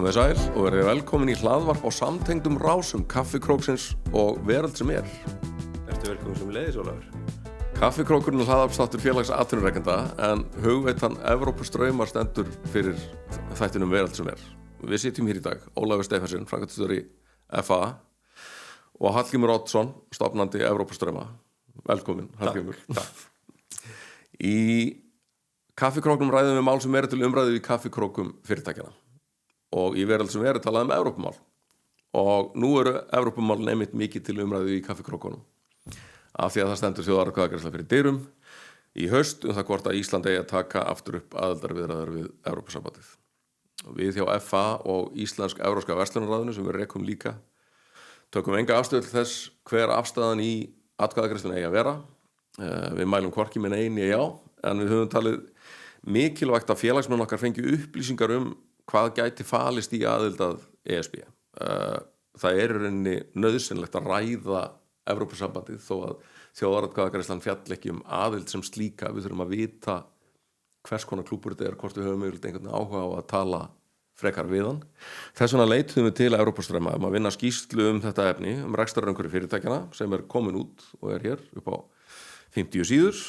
Komið sæl og verið velkomin í hlaðvarp á samtengdum rásum Kaffikróksins og Veröld sem er. Ertu velkomin sem leiðis, Ólafur? Kaffikrókurinn er hlaðvarpsþáttur félags atvinnurekenda en hugveitan Evrópustraumar stendur fyrir þættinum Veröld sem er. Við sitjum hér í dag, Ólafur Stefánsson, framkvæmdastjóri FA og Hallgrímur Oddsson, stofnandi Evrópustrauma. Velkomin, Hallgrímur. Takk. Í Kaffikróknum ræðum við mál sem eru til umræðu í kaffikrókum fyrirtækjana. Og í Veröld sem er talað Evrópumál. Og nú eru Evrópumálin einmitt mikið til umræðu í kaffikrókunum. Af því að það stendur þjóðaratkvæðagreiðsla fyrir dyrum í haust það hvort að Ísland eigi að taka aftur upp aðildarviðræður við Evrópusambandið. Við hjá FA og Íslensk-Evrópska verslunarráðinu sem við rekum líka tökum enga afstöðu til þess hver afstæðan í atkvæðagreiðslunni eigi að vera. Við mælum hvorki með nei né já, en við höfum talið mikilvægt að félagsmenn okkar fengi upplýsingar hvað gæti falist í aðild að ESB. Það er í rauninni nauðsynlegt að ræða Evrópusambandið þó að þjóðaratkvæðagreiðslan fjall ekki aðild sem slíka. Við þurfum að vita hvers konar klúbbur þetta er, hvort við höfum mögulega einhvern áhuga á að tala frekar við hann. Þess vegna leituðum við til Evrópustrauma að vinna skýrslu þetta efni, rekstrarumhverfi fyrirtækjana sem er komin út og er hér upp á 50 síður.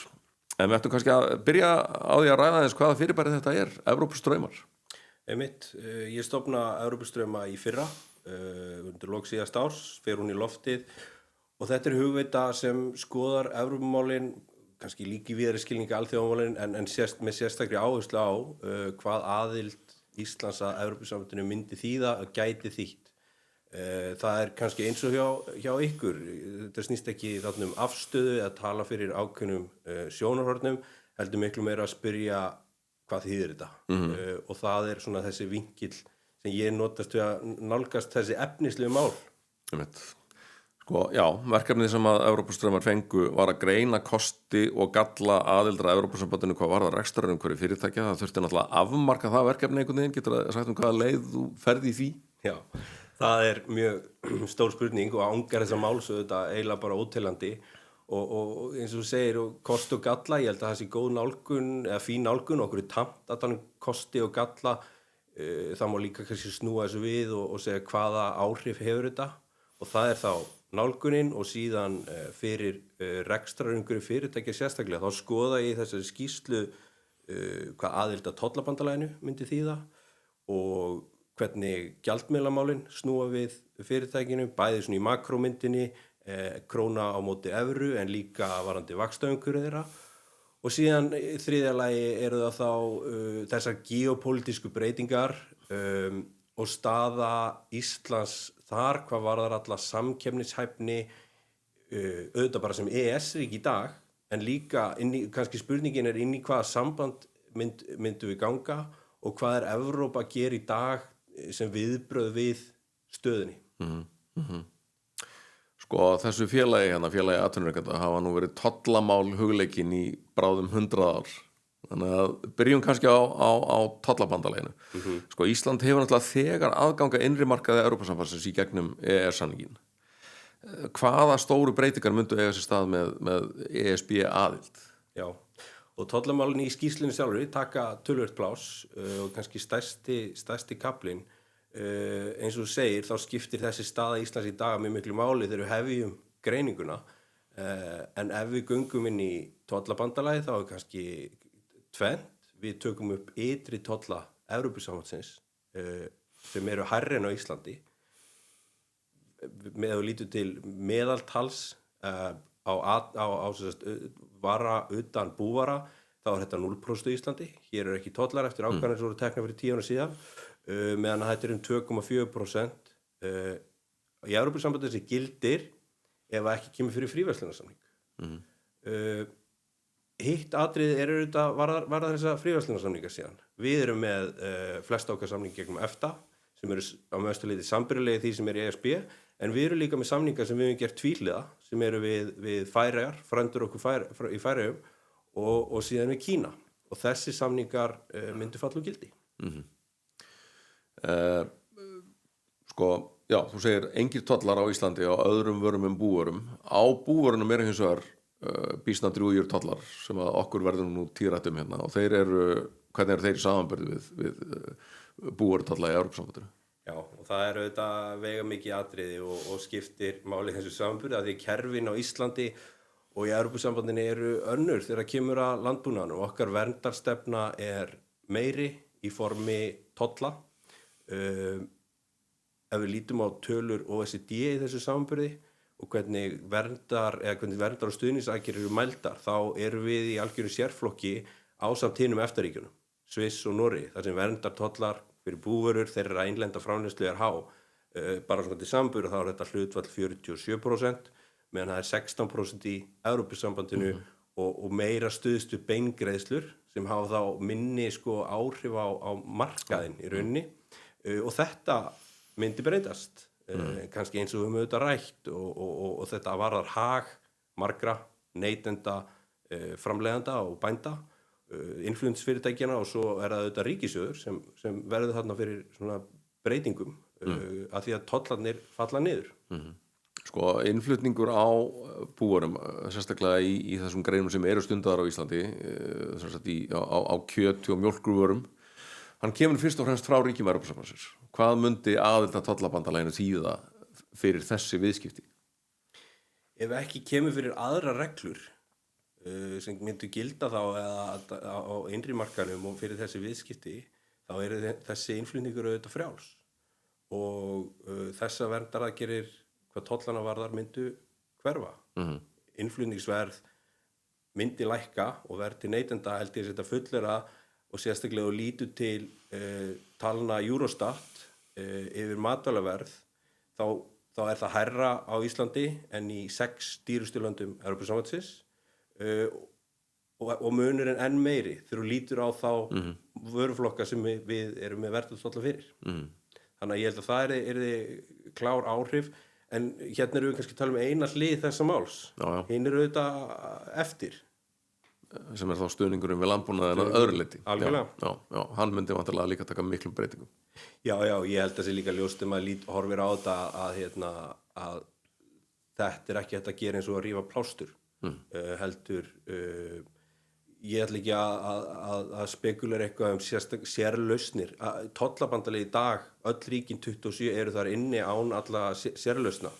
En við ættum kannski að byrja á því að ræða þess hvaða fyrirbæri þetta er, Evrópustraumar. Einmitt, ég stofna Evrópustrauma í fyrra, undir lok síðasta árs, fer hún í loftið og þetta er hugveita sem skoðar Evrópumálin, kannski líki víðari skilningi alþjóðamálin en með sérstakri áherslu á hvað aðild Íslands að Evrópusambandinu myndi þýða og gæti þýtt. Það er kannski eins og hjá ykkur, þetta snýst ekki þarna afstöðu að tala fyrir ákveðnum sjónarhornum, heldur miklu meira að spyrja hvað þýðir þetta og það er svona þessi vinkill sem ég notast við að nálgast þessi efnislegu mál. Já, verkefnið sem að Evrópustraumar fengu var að greina kosti og galla aðildar að Evrópusambandinu hvað var það rekstrarumhverfi fyrirtækja. Það þurfti náttúrulega að afmarka það verkefni einhvern veginn, getur það sagt hvaða leið þú ferð í því? Já, það er mjög stór spurning og ángar þessa máls og þetta eiginlega bara óteljandi og eins og þú segir og kost og galla, ég held að það sé góð nálgun eða fín nálgun, okkur er tamt að þannig kosti og galla, það má líka kannski snúa þessu við og segja hvaða áhrif hefur þetta og það er þá nálgunin og síðan fyrir rekstrarumhverfi fyrirtækja sérstaklega, þá skoða ég þessari skýrslu hvað aðild að tollabandalaginu myndi þýða og hvernig gjaldmiðlamálin snúa við fyrirtækinu, bæði svona í makrómyndinni, króna á móti evru en líka varandi vaxtaumhverfi þeirra og síðan í þriðja lagi eru það þá þessar geopólitísku breytingar og staða Íslands þar, hvað varðar alla samkeppnishæfni auðvitað bara sem EES-ríki í dag en líka kannski spurningin er inn í hvaða samband myndum við ganga og hvað er Evrópa að gera í dag sem viðbrögð við stöðunni. Sko þessu félagi atvinnurekenda hafa nú verið tollamál hugleikin í bráðum 100 ár. Þannig að byrjum kannski á tollabandalaginu. Sko Ísland hefur náttúrulega þegar aðganga innri markaði Evrópusambandsins í gegnum EES-samninginn. Hvaða stóru breytingar myndu eiga sér stað með ESB aðild? Já, og tollamálin í skýrslunni sjálfur taka töluvert pláss og kannski stærsti kaflinn. Eins og þú segir, þá skiptir þessi staða Íslands í dag með miklu máli þegar við hefjum greininguna en ef við göngum inn í tollabandalagið þá er kannski tvennt, við tökum upp ytri tolla Evrópusambandsins sem eru hærri en á Íslandi með að lítu til meðaltals á vara utan búvara þá er þetta 0% í Íslandi, hér eru ekki tollar eftir ákvarðanir sem voru teknar fyrir 10 ára síðan meðan að þetta er 2,4% í Evrópusambandinu sem gildir ef ekki kemur fyrir fríverslunarsamning. Hitt atriðið er auðvitað varðar þessa fríverslunarsamninga síðan. Við erum með flest okkar samningi gegnum EFTA sem eru á mestu leyti sambærilegir því sem er í ESB en við erum líka með samninga sem við höfum gert tvíhliða sem eru við Færeyjar, frændur okkur í Færeyjum og síðan við Kína og þessi samningar myndu falla úr gildi. Sko, já, þú segir engir tollar á Íslandi á öðrum vörum en búvörum. Á búvörunum eru hins vegar býsna drjúgir tollar sem að okkur verðum nú tíðrættum hérna og hvernig eru þeir í samanburði við búvörutolla í Evrópusambandinu? Já, og það er auðvitað vega mikið atriði og skiptir máli þessu samanburði að því kerfin á Íslandi og í Evrópusambandinu eru önnur þegar kemur að landbúnaðinum. Okkar verndarstefna er meiri í formi tolla. Ef við lítum á tölur OECD í þessu samanburði og hvernig verndar og stuðningsaðgerðir eru mældar, þá erum við í algjörum sérflokki ásamt hinum EFTA-ríkjunum, Sviss og Noregi, þar sem verndartollar fyrir búvörur, þeirra innlenda framleiðslu er há. Bara svona til samanburði þá er þetta hlutfall 47%, meðan það er 16% í Evrópusambandinu og meira stuðst við beingreiðslur sem hafa þá minni áhrif á markaðinn í rauninni. Og þetta myndi breytast, kannski eins og við höfum auðvitað rætt og þetta varðar hag margra neytenda, framleiðanda og bænda, innflutningsfyrirtækjana og svo er það auðvitað ríkissjóður sem verður þarna fyrir svona breytingum að því að tollarnir falla niður. Sko, innflutningur á búurum, sérstaklega í þessum greinum sem eru stundaðar á Íslandi, á kjöti og mjólkurvörum, hann kemur fyrst og fremst frá ríkjum Evrópusambandsins. Hvað myndi aðild að tollabandalaginu þýða fyrir þessi viðskipti? Ef ekki kemur fyrir aðra reglur sem myndu gilda þá eða á innri markaðnum og fyrir þessi viðskipti, þá eru þessi innflutningur auðvitað frjáls og þessa verndaraðgerðir hvað tollana varðar myndu hverfa. Innflutningsverð myndi lækka og verð til neytenda held ég þetta fullera og sérstaklega og lítu til talna Eurostat yfir matvælaverð, þá er það hærra á Íslandi en í 6 dýrustu löndum Evrópusambandsins og munurinn enn meiri þegar þú lítur á þá vöruflokka sem við erum með verðtolla fyrir. Þannig að ég held að það yrði klár áhrif, en hérna erum við kannski að tala eina hlið þessa máls. Hinn eru auðvitað eftir. Sem er þá stuðningurinn við landbúnaðinn að öðru leyti. Algjörlega. Já, hann myndi vantarlega líka taka miklum breytingum. Já, ég held að það sé líka ljóst maður horfir á þetta að þetta er ekki hægt að gera eins og að rífa plástur. Heldur ég ætla ekki að spekulera eitthvað sérlausnir. Tollabandalagið í dag, öll ríkin 27 eru þar inni án alla sérlausna.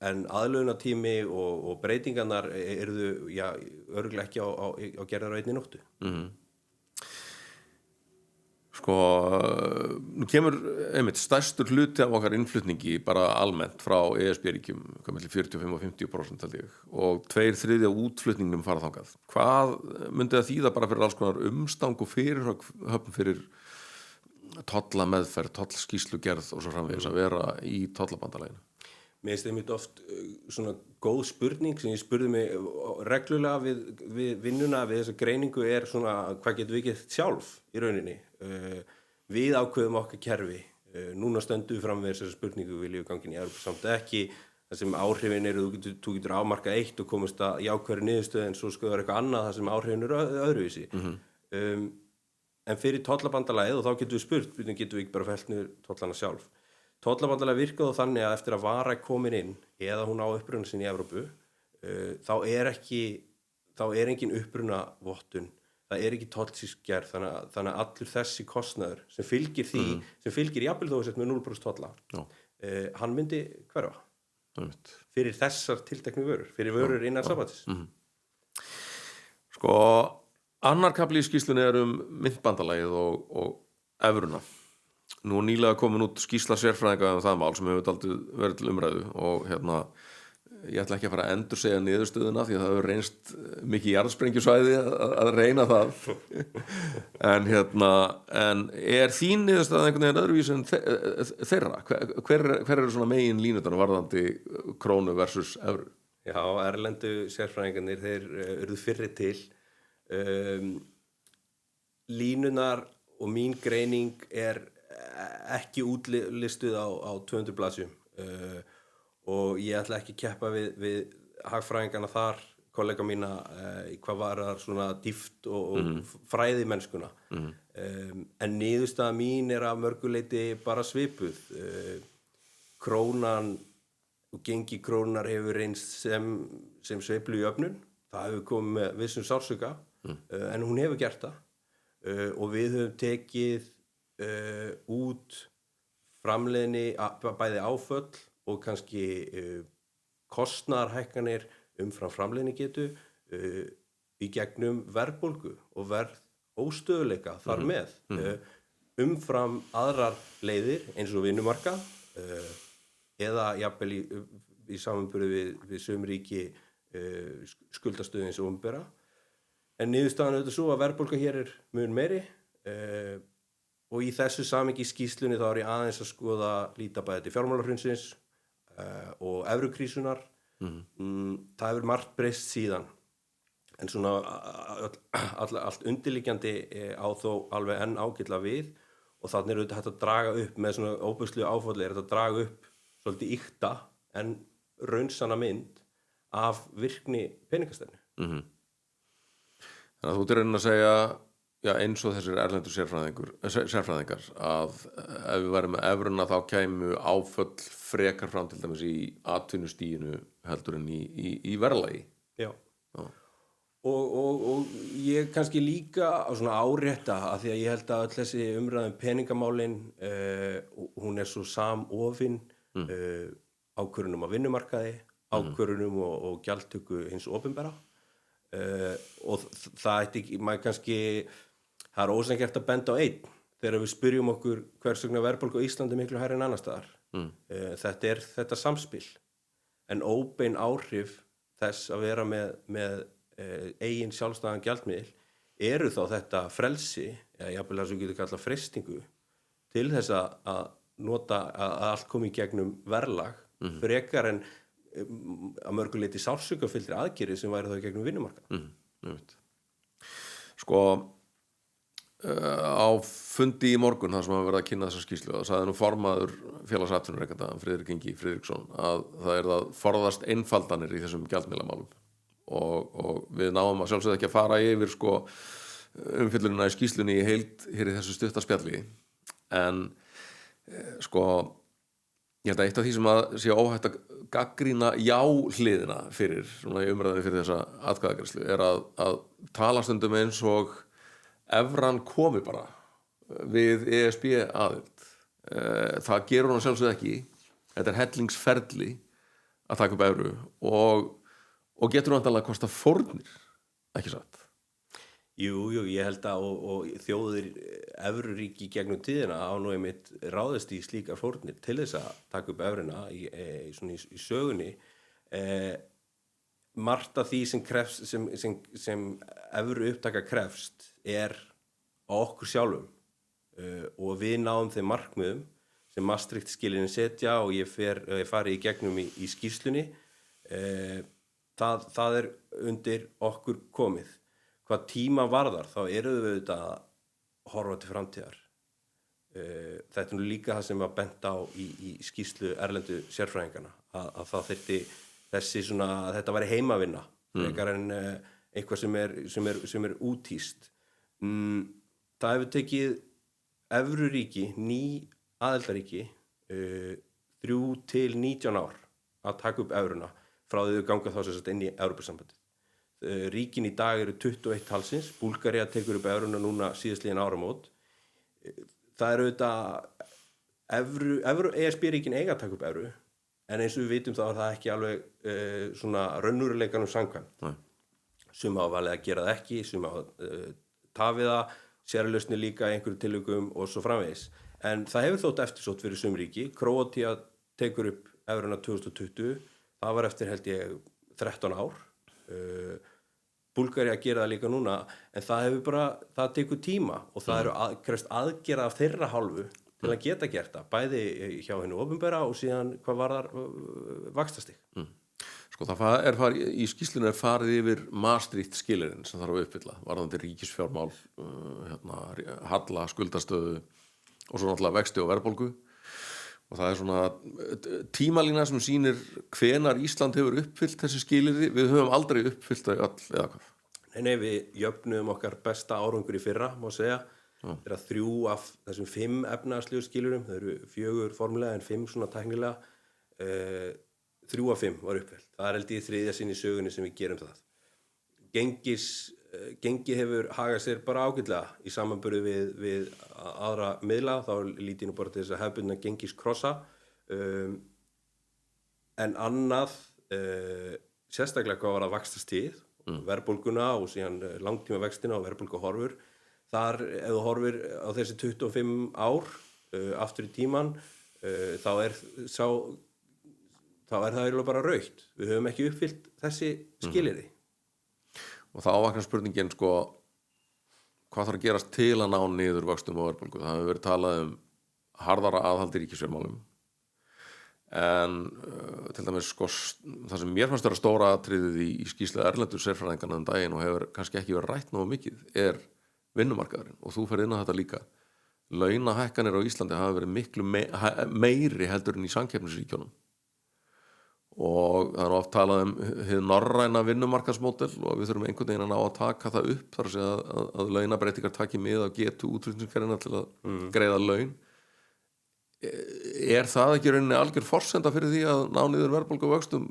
En aðlögunartími og breytingarnar eruðu örugglega ekki á gerðar á einni nóttu. Sko, nú kemur einmitt stærstur hluti af okkar innflutningi bara almennt frá ESB-ríkjum, milli 45 og 50% held ég, og 2/3 af útflutningnum fara þangað. Hvað myndi það þýða bara fyrir alls konar umstang og fyrirhöfn fyrir tollameðferð, tollskýrslugerð og svo framvegis að vera í tollabandalaginu? Mér finnst einmitt oft svona góð spurning sem ég spurði mig reglulega við vinnuna við þessa greiningu er svona hvað getum við gert sjálf í rauninni. Við ákveðum okkar kerfi. Núna stöndum við fram við þessa spurningu viljum við gangin í Evrópusambandið ekki þar sem áhrifin eru, þú getur afmarkað eitt og komast að jákvæðri niðurstöðu en svo skoður eitthvað annað þar sem áhrifin eru öðruvísi. En fyrir tollabandalagið og þá getum við spurt, getum við ekki bara fellt niður tollana sjálf. Tollabandalag virkaðu þannig að eftir að vara komin inn eða hún á uppruna sinni í Evrópu, þá er engin upprunavottun, það er ekki tollsýsgerð, þannig að allur þessi kostnaður sem fylgir því, sem fylgir jafnvel þó að setja með 0% tolla, hann myndi hverfa fyrir þessar tilteknu vörur, fyrir vörur innan sambandsins. Sko, annar kafli í skýrslunni er myntbandalagið og evruna. Nú nýlega komin út skýrsla sérfræðinga það mál sem hefur dálítið verið til umræðu og ég ætla ekki að fara að endursegja niðurstöðuna því að það hefur reynst mikið jarðsprengjusvæði að reyna það. En er þín niðurstaða einhvern veginn öðruvísi en þeirra? Hver eru svona megin línurnar varðandi krónu versus evru? Já, erlendu sérfræðingarnir, þeir urðu fyrri til. Línunar og mín greining er ekki útlistuð á 200 blaðsíðum og ég ætla ekki að keppa við hagfræðingarna þar, kollega mína hvað var það svona dýpt og fræði mennskuna. En niðurstaða mín er að mörguleiti bara svipuð. Krónan og gengi krónunar hefur reynst sem sveiflu í öfnun. Það hefur komið með vissum sársauka en hún hefur gert það og við höfum tekið út framleiðni, bæði áföll og kannski kostnaðarhækkanir umfram framleiðni getu í gegnum verðbólgu og óstöðuleika þar með umfram aðrar leiðir eins og vinnumarkað eða jafnvel í samanburði við sum ríki skuldastöðu eins og opinbera. En niðurstaðan auðvitað svo að verðbólga hér mun meiri og í þessu samhengi skýrslunni þá ég aðeins að líta bæði til fjármálahrunsins og evrukrísunar. Það hefur margt breyst síðan. En svona allt undirliggjandi á þó alveg enn ágætlega við og þannig auðvitað hægt að draga upp með svona óbúðslegu áfalli þetta að draga upp svolítið ýkta en raunsanna mynd af virkni peningastefnu. Þannig að þú raunin að segja eins og þessir erlendu sérfræðingar að ef við værum með evruna þá kæmu áföll frekar fram til dæmis í atvinnustiginu heldur en í verðlagi. Já. Og ég kannski líka á svona árétta að því að ég held að öll þessi umræðum peningamálin hún svo samofin ákvörðunum á vinnumarkaði, ákvörðunum og gjaldtöku hins opinbera og það ætti ekki, maður kannski það ósanngjarnt að benda á einn þegar við spyrjum okkur hvers vegna verðbólga á Íslandi miklu hærri en annars staðar. Þetta þetta samspil en óbein áhrif þess að vera með eigin sjálfstæðan gjaldmiðil eru þá þetta frelsi eða jafnvel það sem við getum kallað freistingu til þess að nota að allt komi í gegnum verðlag frekar en að mörgu leyti sársaukafyllri aðgerðir sem væri þá í gegnum vinnumarkað. Sko á fundi í morgun þar sem hafa verið að kynna þessa skýrslu og sagði nú formaður félags atvinnurekenda Friðrik Ingi Friðriksson að það að forðast einfaldanir í þessum gjaldmiðlamálum og við náum að sjálfsögðu ekki að fara yfir sko umfjöllunina í skýrslunni í heild hér í þessu stutta spjalli en sko ég held að eitt af því sem að sé óhætt að gagnrýna já-hliðina fyrir svona í umræðinu fyrir þessa atkvæðagreiðslu að tala stundum eins og evran komi bara við ESB aðild. Það gerur hún sjálfsögðu ekki. Þetta hellingsferli að taka upp evru og getur vantanlega að kosta fórnir, ekki satt? Jú, ég held að og þjóðir evruríki gegnum tíðina á nú einmitt ráðist í slíkar fórnir til þess að taka upp evruna í sögunni. Margt af því sem evru upptaka krefst á okkur sjálfum og við náum þeim markmiðum sem Maastricht skilyrðin setja og ég fari í gegnum í skýrslunni. Það undir okkur komið. Hvað tíma varðar þá eru við auðvitað að horfa til framtíðar. Þetta nú líka það sem var bent á í skýrslu erlendu sérfræðingana að það þyrfti þessi svona að þetta væri heimavinna frekar en eitthvað sem er útýst. Það hefur tekið evruríki, ný aðildarríki 3 til 19 ár að taka upp evruna frá því þau ganga þá sem sagt inn í Evrópusambandið. Ríkin í dag eru 21 talsins, Búlgaría tekur upp evruna núna síðastliðin áramót. Það eru auðvitað ESB-ríkin eiga að taka upp evru, en eins og við vitum þá er það ekki alveg svona raunveruleikanum samkvæmt. Sum hafa valið að gera það ekki, sum hafa tafið það, sérlausnir líka í einhverjum tilvikum og svo framvegis. En það hefur þótt eftirsótt fyrir sum ríki. Króatía tekur upp evruna 2020, það var eftir held ég 13 ár. Búlgaría gera það líka núna en það tekur tíma og það krefst aðgerða af þeirra hálfu til að geta gert það bæði hjá hinu opinbera og síðan hvað varðar vaxtastig. Sko í skýrslunni farið yfir Maastricht skilyrðin sem þarf að uppfylla varðandi ríkisfjármál halla, skuldastöðu og svo náttúrulega vexti og verðbólgu og það svona tímalína sem sýnir hvenar Ísland hefur uppfyllt þessi skilyrði. Við höfum aldrei uppfyllt þau öll eða hvað? Nei, við jöfnuðum okkar besta árangur í fyrra, má segja. Þegar 3 af þessum 5 efnahagslegu skilyrðum, það eru 4 formulega en 5 svona tæknilega, 3 af 5 var uppfyllt. Það held ég 3. sinn í sögunni sem við gerum það. gengi hefur hagað sér bara ágætlega í samanburði við aðra miðla, þá lít ég nú bara til þess að hefðbundna gengiskrossa, en annað, sérstaklega hvað var að vaxtastig, verðbólguna og síðan langtíma vextina og verðbólguhorfur, þar ef þú horfir á þessi 25 ár aftur í tíman, þá er það eiginlega bara rautt. Við höfum ekki uppfyllt þessi skilyrði. Og þá vaknar spurningin sko, hvað þarf að gerast til að ná niður vöxtum og verðbólgu? Það hefur verið talað harðara aðhald í ríkisfjármálum, en til dæmis sko, það sem mér fannst vera stóra atriðið í skýrslu erlendu sérfræðinganna daginn og hefur kannski ekki verið rætt nógu mikið vinnumarkaðurinn, og þú ferð inn á þetta líka. Launahækkanir á Íslandi hafa verið miklu meiri heldur en í samkeppnisríkjunum, og það oft talað hið norræna vinnumarkaðsmódel, og við þurfum einhvern veginn að ná að taka það upp, þar að segja að launabreitingar taki mið á getu útflutningskerfina til að greiða laun. Það ekki rauninni algjör forsenda fyrir því að ná niður verðbólgu og vöxtum,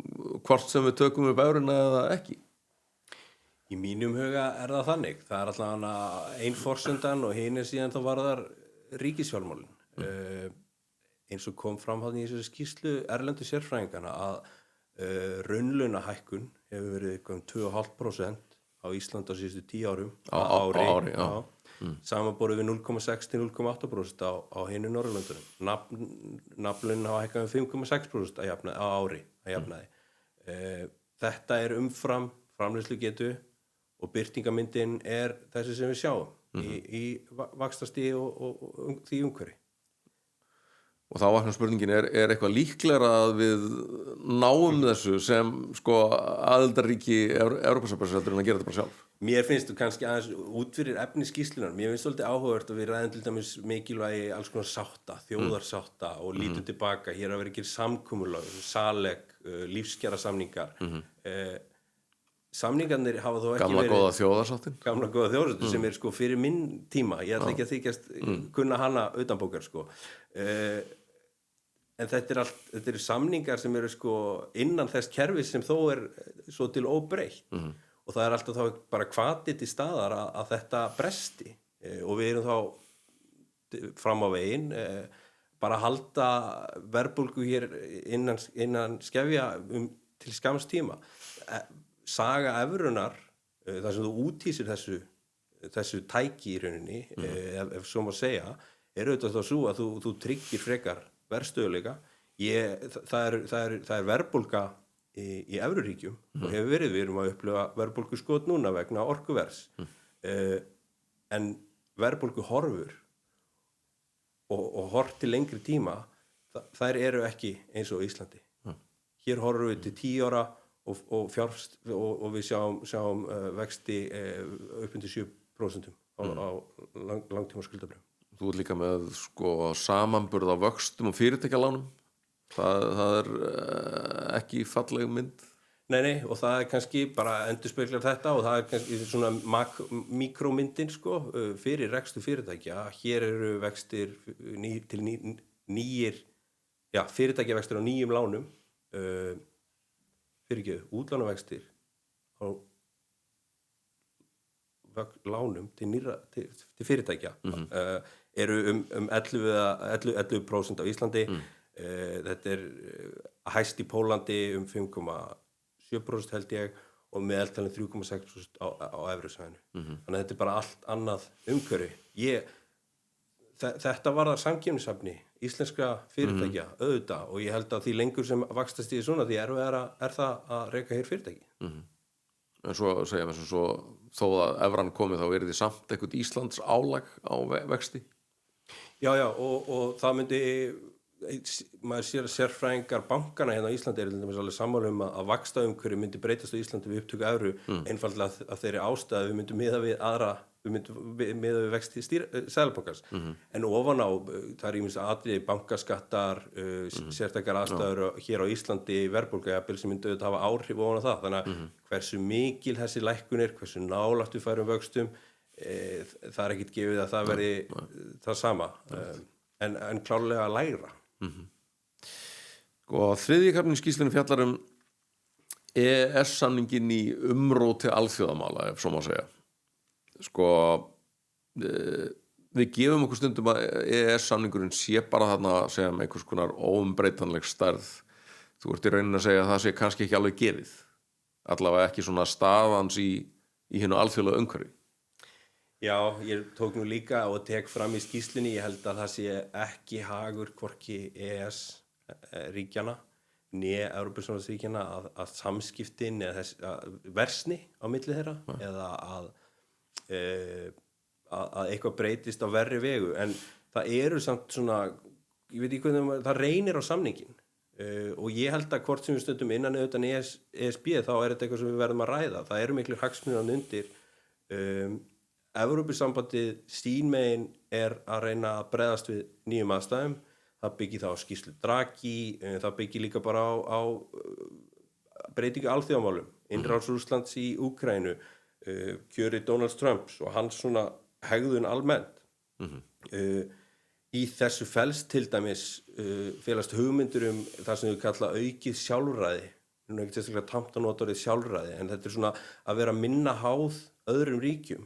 hvort sem við tökum upp evruna eða ekki? Í mínum huga það þannig. Það alltaf ein forsendan og hin síðan þá varðar ríkisfjármálin. Eins og kom fram hann í þessari skýrslu erlendu sérfræðingana að raunlaunahækkun hefur verið 2,5% á Íslandi á síðustu 10 árum ári. Samanborið við 0,6 til 0,8% á hinu Norðurlöndunum. Nafnlaunin hafa hækkað 5,6% á ári að jafnaði. Þetta umfram framleiðslugetu og birtingamyndin þessi sem við sjáum í vaxtastigi og því umhverfi. Og þá vaknar spurningin, eitthvað líklegra að við náum þessu sem sko aðildarríki Evrópusambandsins heldur en að gera þetta bara sjálf? Mér finnst þú kannski aðeins út fyrir efni skýrslunnar. Mér finnst svolítið áhugavert að við ræðum til dæmis mikilvægi alls konar sátta, þjóðarsátta og lítum tilbaka. Hér hafa verið gerð samkomulag, SALEK, lífskjarasamningar. Samningarnir hafa þó ekki Gamla góða þjóðarsáttin. Gamla góða þjóðarsáttin sem sko fyrir minn tíma. Ég ætla ekki að þykjast kunna hana utanbókar sko. En þetta eru samningar sem eru sko innan þess kerfis sem þó svo til óbreytt. Og það alltaf þá bara hvati til staðar að þetta bresti. Og við erum þá fram á veginn bara að halda verðbólgu hér innan skefja til skamms tíma. Saga evrunar, þar sem þú útýsir þessu tæki í rauninni, ef svo má segja, auðvitað þá svo að þú tryggir frekar verðstöðuleika. Það verðbólga í evruríkjum og hefur verið, við erum að upplifa verðbólguskot núna vegna orkuverðs. En verðbólgu horfur og hort til lengri tíma, þær eru ekki eins og Íslandi. Hér horfum við til 10 ára og við sjáum vexti upp undir 7% á langtíma skuldabréfum. Þú líka með sko samanburð á vöxtum og fyrirtækjalánum. Það ekki falleg mynd. Nei, og það kannski bara endurspeglar þetta og það kannski svona mikrómyndin sko fyrir rekstur fyrirtækja. Hér eru vextir nýir fyrirtækjavextir á nýjum lánum. Útlánavextir á lánum til fyrirtækja eru 11% á Íslandi. Þetta hæst í Pólandi 5,7% held ég og meðaltalinn 3,6% á evrusvæðinu. Þannig að þetta bara allt annað umhverfi. Þetta var það samkeppnishæfni íslenskra fyrirtækja auðvitað og ég held að því lengur sem vaxtastigið svona því erfiðara það að reka hér fyrirtæki. En svo segja mér svo þó að evran komið þá því samt eitthvað Íslands álag á vexti? Já, og það myndi maður sérfræðingar bankana hérna á Íslandi alveg sammála að vaxtaumhverfi myndi breytast á Íslandi við upptöku evru einfaldlega að þeirri ástæðu við myndum miða við vexti Seðlabankans. En ofan á það ýmis atriði bankaskattar, sértækar aðstæður hér á Íslandi verðbólga sem myndi auðvitað hafa áhrif ofan á það. Þannig að hversu mikil þessi lækkun hversu nálægt við færum vöxtum, það ekkert gefið að það verði það sama, en klárlega lægra. Og þriðji kaflinn í skýrslunni fjallar EES-samninginn í umróti alþjóðamála, ef svo má segja. sko við gefum okkur stundum að EES-samningurinn sé bara þarna sem einhvers konar óumbreytanleg stærð. Þú ert í rauninni að segja að það sé kannski ekki alveg gefið, allavega ekki svona staðans í hinu alþjóðlega umhverfi. Já, ég tók nú líka og tek fram í skýrslunni, ég held að það sé ekki hagur hvorki EES-ríkjana né Evrópusambandsríkjana að samskiptin eða versni á milli þeirra eða að eitthvað breytist á verri vegu, en það eru samt svona, ég veit ekki hvernig það reynir á samningin og ég held að hvort sem við stöndum innan eða utan ESB þá er þetta eitthvað sem við verðum að ræða. Það eru miklir hagsmunir undir. Evrópusambandið sín megin er að reyna að bregðast við nýjum aðstæðum. Það byggir það á skýrslu Draghi, það byggir líka bara á breytingu alþjóðamálum, innrás Rússlands í Úkraínu, kjöri Donald Trumps og hans svona hegðun almennt. Í þessu felst til dæmis felast hugmyndur það sem við kalla aukið sjálfræði. Nú er ekki sérstaklega tamt að nota orðið sjálfræði, en þetta er svona að vera minna háð öðrum ríkjum.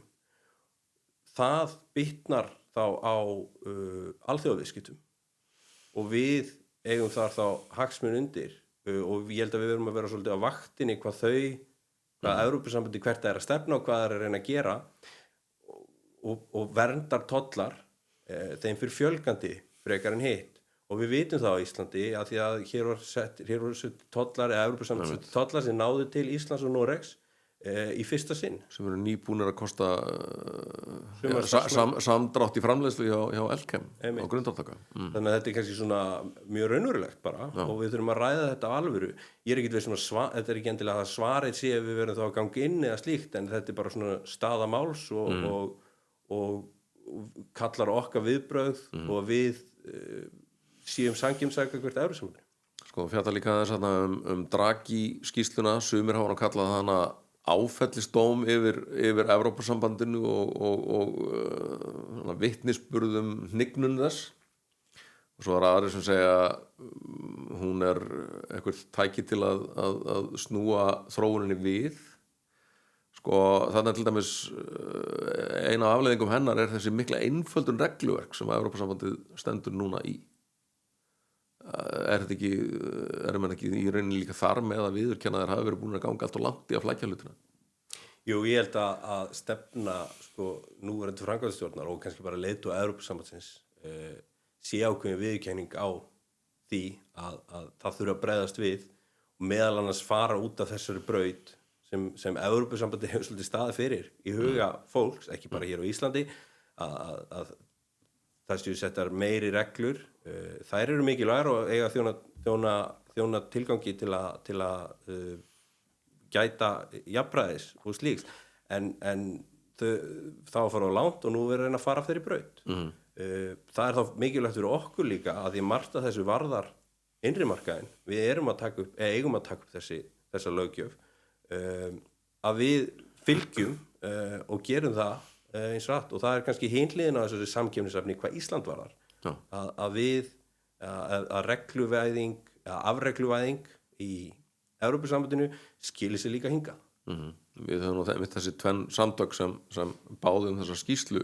Það bitnar þá á alþjóðaviðskiptum og við eigum þar þá hagsmun undir og ég held að við verum að vera svolítið á vaktinni hvað Evrópusambandið hvert það er að stefna og hvað það er að reyna að gera og verndar tollar þeim fyrir fjölgandi frekar en hitt og við vitum það á Íslandi að því að hér voru sett tollar eða Evrópusambandið tollar sem náðu til Íslands og Noregs í fyrsta sinn sem eru nýbúnir að kosta samdrátt í framleiðslu hjá Elkem á grundartaka. Þannig að þetta er kannski svona mjög raunverulegt bara og við þurfum að ræða þetta á alvöru. Ég er ekkert veist þetta er ekki endilega að svarið sé ef við verðum þá að ganga inn eða slíkt, en þetta er bara svona staða máls og kallar okkar viðbrögð og við séum sanngirnislega hvert Evrópusambandið. Sko fjalla líka þess Draghi skýrsluna, sumir hafa kallað hana áfellisdóm yfir Evrópusambandinu og vitnisburðum hnignun þess og svo aðrir sem segja hún er eitthvað tæki til að snúa þróuninni við. Sko þannig til dæmis eina af afleiðingum hennar er þessi mikla einföldun regluverk sem Evrópusambandið stendur núna í. Erum við ekki í rauninni líka þar með að viðurkenna þær hafi verið búin að ganga allt og langt í að flækja hlutina? Jú, ég held að stefna núverandi framkvæmdastjórnar og kannski bara leiðtoga Evrópusambandsins sé ákveðin viðurkenning á því að það þurfa að bregðast við og meðal annars fara út af þessari braut sem Evrópusambandið hefur svolítið staðið fyrir í huga fólks, ekki bara hér á Íslandi, að það séu settar meiri reglur. Þær eru mikilvægar og eiga þjóna tilgangi til að gæta jafnræðis og slíks, en þá að fara á langt og nú verður reyna að fara af þeirri braut. Það er þá mikilvægt fyrir okkur líka að því margt að þessu varðar innri markaðinn. Við eigum að taka upp þessa löggjöf, að við fylgjum og gerum það eins og rætt og það er kannski hin hliðin á þessari samkeppnisefni hvað Ísland varðar. Að regluvæðing, afregluvæðing í Evrópusambandinu skilir sig líka hingað. Við höfum nú þessi tvenn samtök sem báðu þessa skýrslu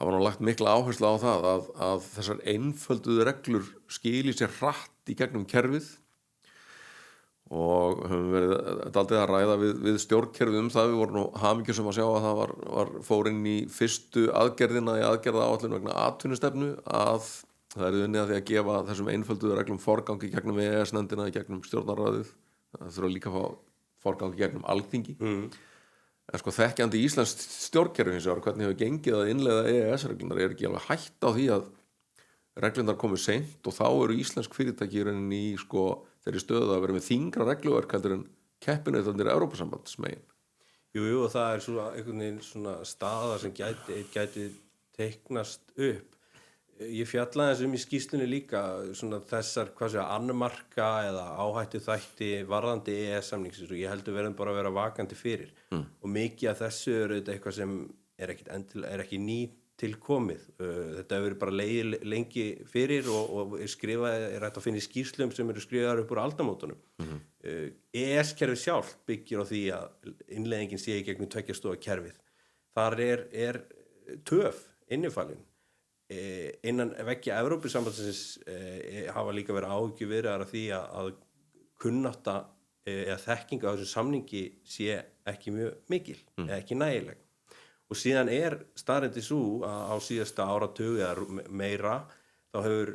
hafa nú lagt mikla áherslu á það að þessar einfölduðu reglur skilir sér hratt í gegnum kerfið og höfum verið daldið að ræða við stjórnkerfið það. Við vorum nú hamingjusum að sjá að það fór inn í fyrstu aðgerðina í aðgerðaáætlun vegna atvinnustefnu að það er unnið að því að gefa þessum einfölduðu reglum forgangi gegnum EES-nefndina, gegnum stjórnarráðið. Það þurfa líka að fá forgangi gegnum Alþingi. En sko þekkjandi Íslands stjórnkerfi hins vegar, hvernig hefur gengið að innleiða EES-reglunar, er ekki alveg hætt á því að reglunar komið seint og þá eru íslensk fyrirtæki í rauninni í þeirri stöðu að vera með þyngra regluverk heldur en keppinautarnir Evrópusambandsmegin. Jú, og það er svona einhvern veginn svona staða sem gæti teiknast upp. Ég fjallaði þessum í skýrslunni líka svona þessar annmarka eða áhættu þætti varðandi EES-samningsins og ég heldur verðum bara að vera vakandi fyrir. Og mikið af þessu er eitthvað sem er ekki ný tilkomið. Þetta hefur verið bara legið lengi fyrir og er hægt að finna í skýrslum sem eru skrifaðar upp úr aldamótunum. EES-kerfið sjálft byggir á því að innleiðingin sé í gegnum 2 stoða kerfið. þar er töf innifalin. Innan veggja Evrópusambandsins hafa líka verið áhyggjuviðraðar af því að kunnátta eða þekking á þessum samningi sé ekki mjög mikil, eða ekki nægileg. Og síðan staðreyndin sú að á síðasta áratug eða meira þá hefur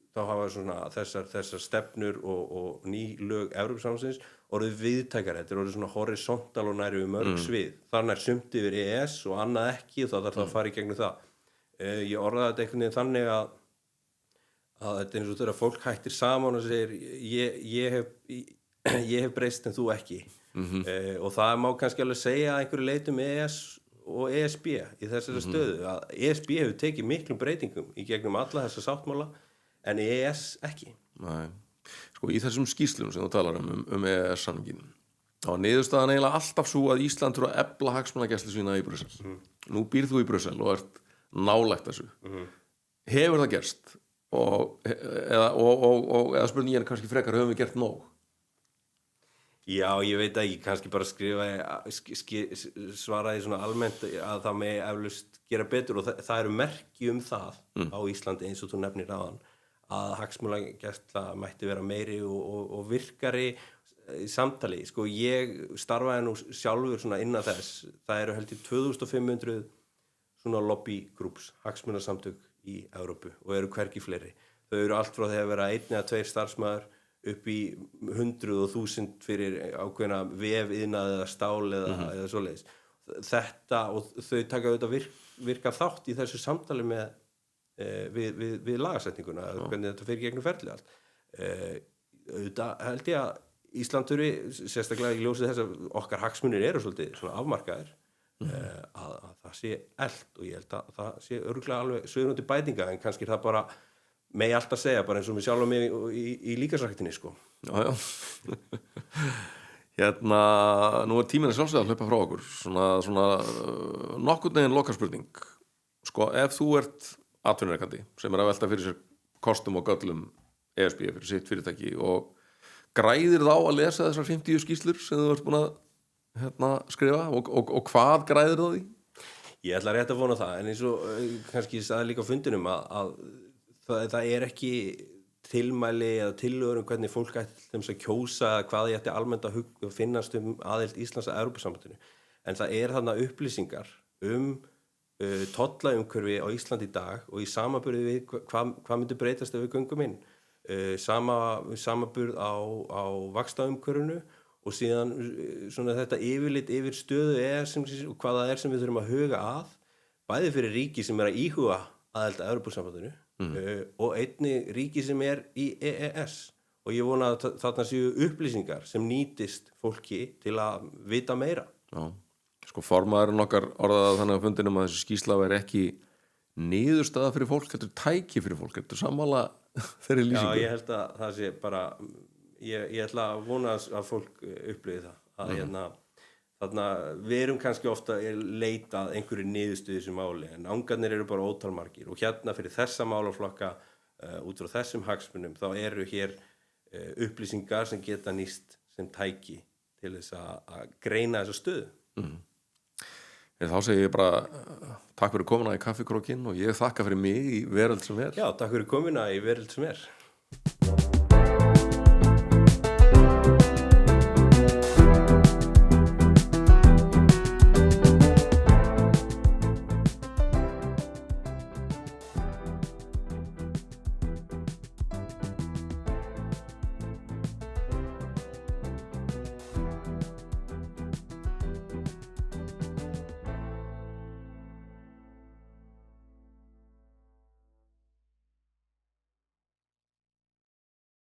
þá hafa svona þessar stefnur og ný lög Evrópusambandsins orðið viðtækari. Þetta orðið svona horisontal og nær við mörg svið. Þar nær sumt yfir EES og annað ekki og þá þarf það að fara í gegnum það. Ég orðaði þetta einhvern veginn þannig að þetta eins og þegar fólk hættir saman og segir ég hef breyst en þú ekki. Og það má kannski alveg segja að einhverju leitum EES og ESB í þessari stöðu að ESB hefur tekið miklum breytingum í gegnum alla þessa sáttmála en EES ekki. Nei. Sko í þessum skýrslum sem þú talar um EES-samningin þá niðurstaðan eiginlega alltaf svo að Ísland þurfa að efla hagsmunagæslu sína í Brussel. Nú býrð þú í Brussel og ert nálægt þessu. Hefur það gerst eða spurningin kannski frekar höfum við gert nóg? Já, ég veit ekki, kannski bara svaraði svona almennt að það megi eflaust gera betur og það eru merki það á Íslandi eins og þú nefnir áðan að hagsmunagæsla mætti vera meiri og virkari í samtali. Sko ég starfaði nú sjálfur svona innan þess. Það eru held í 2500 svona lobbygrúps, hagsmunasamtök í Evrópu og eru hvergi fleiri. Þau eru allt frá því að vera 1 eða 2 starfsmaður upp í 100 og 1000 fyrir ákveðna vefiðnað eða stál eða svoleiðis. Þetta og þau taka auðvitað virka þátt í þessu samtali með við lagasetninguna, hvernig þetta fyrir gegnum ferli allt. Auðvitað held ég að Ísland þurfi, sérstaklega í ljósið þess að okkar hagsmunir eru svolítið svona afmarkaðir, að það sé elt og ég held að það sé örugglega alveg svigrúm til bætinga en kannski það bara megi alltaf segja, bara eins og mig sjálf og mig í líkasræktinni, sko. Já. Nú tíminn sjálfsögð að hlaupa frá okkur. Svona nokkurn veginn lokaspurning. Sko, ef þú ert atvinnurekandi sem að velta fyrir sér kostum og göllum ESB fyrir sitt fyrirtæki og græðir þá að lesa þessar 50 skýrslur sem þú ert búin að skrifa og hvað græðir þá því? Ég ætla rétt að vona það, en eins og kannski sagði líka á fundinum að það ekki tilmæli eða tillögur hvernig fólk ætti þeim að kjósa hvað ég ætti almennt að finnast aðild Íslands að Evrópusambandinu. En það þarna upplýsingar tollaumhverfi á Íslandi í dag og í samanburði við hvað myndi breytast ef við göngum inn. Samanburð á vaxtaumhverfinu og síðan svona þetta yfirlit yfir stöðu og hvað það sem við þurfum að huga að, bæði fyrir ríki sem að íhuga aðild að Evrópusambandinu og einnig ríki sem í EES og ég vona að þarna séu upplýsingar sem nýtist fólki til að vita meira. Já, sko formaðurinn okkar orðaði þannig á fundinum að þessi skýrsla væri ekki niðurstaða fyrir fólk, heldur tæki fyrir fólk, heldur sammála þeirri lýsingu. Já, ég held að það sé bara, ég ætla að vona að fólk upplifi það, að þarna við erum kannski ofta leitað einhverju niðurstöðu þessu máli en angarnir eru bara ótalmargir og hérna fyrir þessa málaflokka út frá þessum hagsmunum þá eru hér upplýsingar sem geta nýst sem tæki til þess að greina þessa stöðu. Þá segi ég bara takk fyrir komuna í Kaffikrókinn og ég þakka fyrir mig í Veröld sem er. Já, takk fyrir komuna í Veröld sem er.